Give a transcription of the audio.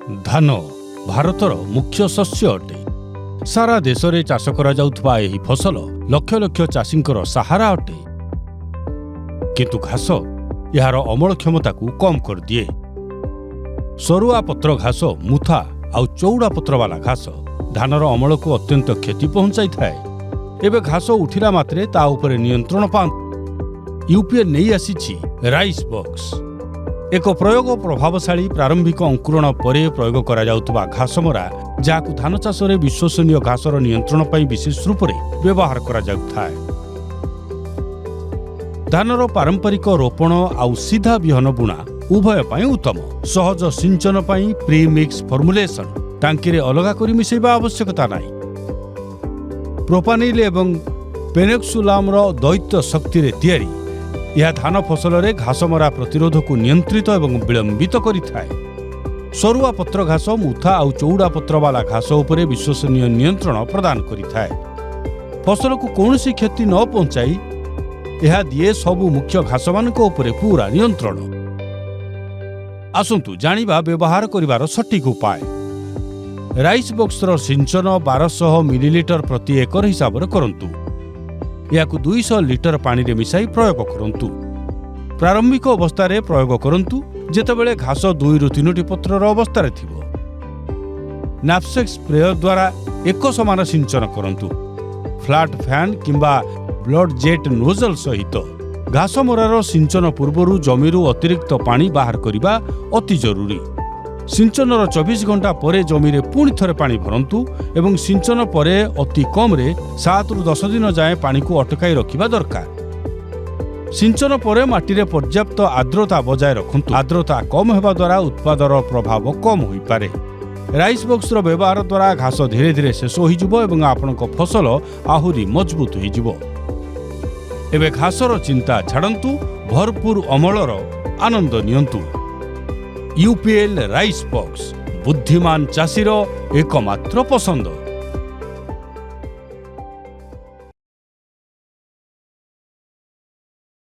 धान भारतर मुख्य शस्य अटे। सारा देश में चाष करा जाउथबा एही फसल लक्ष लक्ष चाषींकर सहारा अटे। किंतु घास यार अमल क्षमता को कम कर दिए। सरुआ पत्र घास, मुथा आउ चौड़ा पत्र वाला घास धानर अमल को अत्यंत क्षति पहुंचाई थाए। एबे घास उठिला मात्रे ता उपरे नियंत्रण पांतु यूपीए नहीं आसीछि राइस बॉक्स। एक प्रयोग प्रभावशाली प्रारंभिक अंकुरण परे प्रयोग करा जाउथबा घासमरा, जाकु धान चाष रे विश्वसनीय घासर नियंत्रण पई विशेष रूप से व्यवहार करा जाउथाय। धानर पारंपरिक रोपण आउ सीधा बिहन बुणा उभय पई उत्तम। सहज सिंचन पई प्री मिक्स फॉर्मुलेशन टांकी रे अलगा करी मिसेबा आवश्यकता नाही। प्रोपानिल एवं पेनेक्सुलाम रो दैत्य शक्ति रे तैयारी यह धान फसल रे घासमरा प्रतिरोध को नियंत्रित एवं विलंबित करिथाय। सरुआ पत्र घास, मुथा आउ चौड़ा पत्र वाला घास उपरे विश्वसनीय नियंत्रण प्रदान करिथाय। फसल को कौनसी क्षति न पहुंचाई यह दिए सबु मुख्य घास मानक उपरे पूरा नियंत्रण। आसंतु जानिबा व्यवहार करिवार सटीक उपाय। राइस बॉक्स रो सिंचन 1200 मिलीलीटर प्रति एकर हिसाब रे करंतु। याकु 200 लिटर पानी रे मिसाई प्रयोग करंतु। प्रारंभिक अवस्था रे प्रयोग करंतु जेतेबेले घास 2 रु 3 पत्रर अवस्था रे थिबो। नैपसेक स्प्रेयर द्वारा एक समान सिंचन करंतु। फ्लैट फैन किंबा ब्लड जेट नोजल सहित घास मरार सिंचन पूर्वरु जमीरु अतिरिक्त पानी बाहर करिबा अति जरूरी। सिंचनर 24 घंटा परे जमी रे पुणी थरे पानी भरंतु एवं सिंचन परे अति कम रे 7 रु 10 दिन जाए पानी को अटकाई रखिबा दरकार। सिंचन परे माटी रे पर्याप्त आर्द्रता बजाय रखंतु। आर्द्रता कम हेबा द्वारा उत्पादर प्रभाव कम होई पारे। राइस बॉक्स रो व्यवहार द्वारा घास धीरे धीरे शेष होई जिवो एवं आपनक फसल आहुरी मजबूत होई जिवो। एबे घासर चिंता छाड़ंतु, भरपूर अमलर आनंद नियंतु। यूपीएल राइस बॉक्स बुद्धिमान चाषीर एकमात्र पसंद।